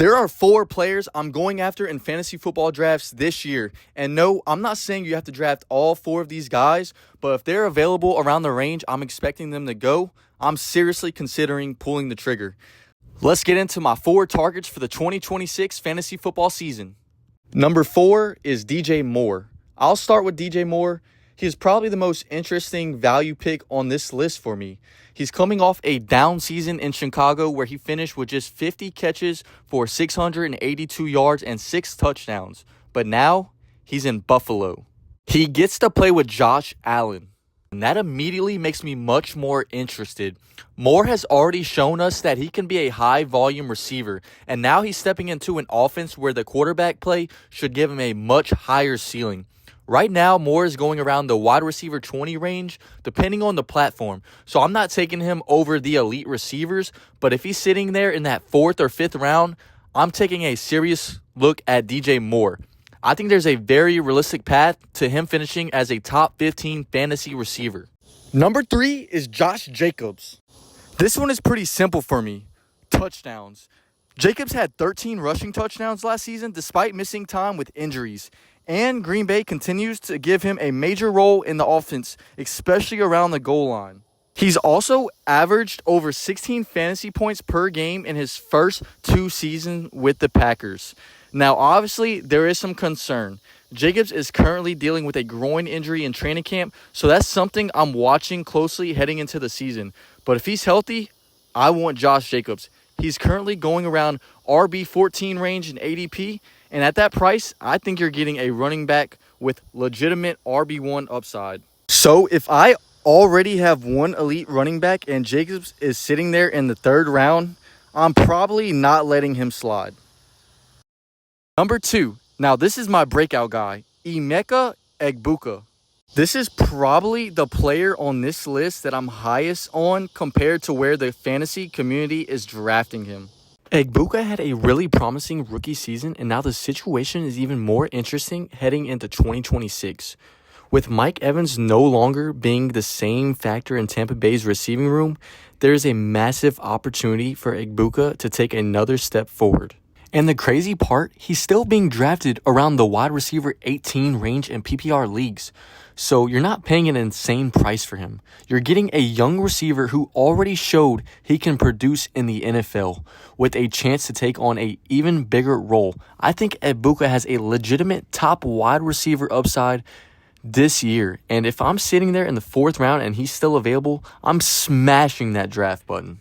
There are 4 players I'm going after in fantasy football drafts this year. And no, I'm not saying you have to draft all 4 of these guys, but if they're available around the range I'm expecting them to go, I'm seriously considering pulling the trigger. Let's get into my 4 targets for the 2026 fantasy football season. Number 4 is DJ Moore. I'll start with DJ Moore. He is probably the most interesting value pick on this list for me. He's coming off a down season in Chicago where he finished with just 50 catches for 682 yards and 6 touchdowns. But now, he's in Buffalo. He gets to play with Josh Allen, and that immediately makes me much more interested. Moore has already shown us that he can be a high-volume receiver, and now he's stepping into an offense where the quarterback play should give him a much higher ceiling. Right now, Moore is going around the wide receiver 20 range, depending on the platform. So I'm not taking him over the elite receivers, but if he's sitting there in that 4th or 5th round, I'm taking a serious look at DJ Moore. I think there's a very realistic path to him finishing as a top 15 fantasy receiver. Number 3 is Josh Jacobs. This one is pretty simple for me. Touchdowns. Jacobs had 13 rushing touchdowns last season despite missing time with injuries. And Green Bay continues to give him a major role in the offense, especially around the goal line. He's also averaged over 16 fantasy points per game in his first 2 seasons with the Packers. Now, obviously, there is some concern. Jacobs is currently dealing with a groin injury in training camp, so that's something I'm watching closely heading into the season. But if he's healthy, I want Josh Jacobs. He's currently going around RB14 range in ADP, and at that price, I think you're getting a running back with legitimate RB1 upside. So if I already have one elite running back and Jacobs is sitting there in the 3rd round, I'm probably not letting him slide. Number 2. Now this is my breakout guy, Emeka Egbuka. This is probably the player on this list that I'm highest on compared to where the fantasy community is drafting him. Egbuka had a really promising rookie season, and now the situation is even more interesting heading into 2026. With Mike Evans no longer being the same factor in Tampa Bay's receiving room, there is a massive opportunity for Egbuka to take another step forward. And the crazy part, he's still being drafted around the wide receiver 18 range in PPR leagues. So you're not paying an insane price for him. You're getting a young receiver who already showed he can produce in the NFL with a chance to take on an even bigger role. I think Egbuka has a legitimate top wide receiver upside this year. And if I'm sitting there in the 4th round and he's still available, I'm smashing that draft button.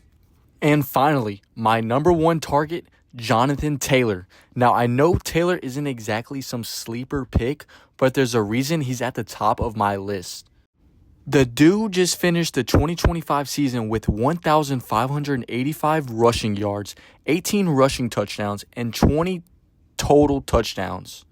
And finally, my number 1 target, Jonathan Taylor. Now, I know Taylor isn't exactly some sleeper pick, but there's a reason he's at the top of my list. The dude just finished the 2025 season with 1,585 rushing yards, 18 rushing touchdowns, and 20 total touchdowns.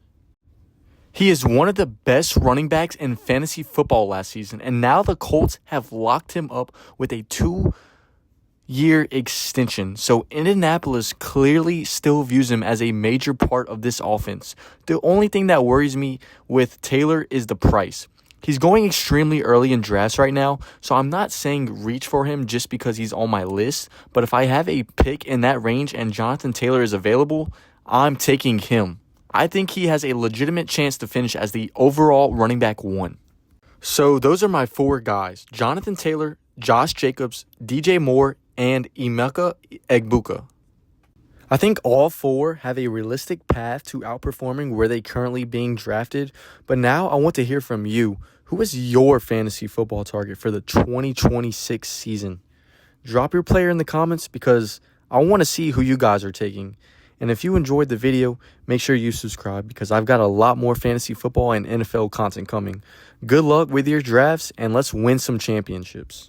He is one of the best running backs in fantasy football last season, and now the Colts have locked him up with a 2-year extension. So Indianapolis clearly still views him as a major part of this offense. The only thing that worries me with Taylor is the price. He's going extremely early in drafts right now, so I'm not saying reach for him just because he's on my list, but if I have a pick in that range and Jonathan Taylor is available, I'm taking him. I think he has a legitimate chance to finish as the overall running back 1. So those are my 4 guys: Jonathan Taylor, Josh Jacobs, DJ Moore, and Emeka Egbuka. I think all 4 have a realistic path to outperforming where they currently being drafted, but now I want to hear from you. Who is your fantasy football target for the 2026 season? Drop your player in the comments because I want to see who you guys are taking. And if you enjoyed the video, make sure you subscribe because I've got a lot more fantasy football and NFL content coming. Good luck with your drafts, and let's win some championships.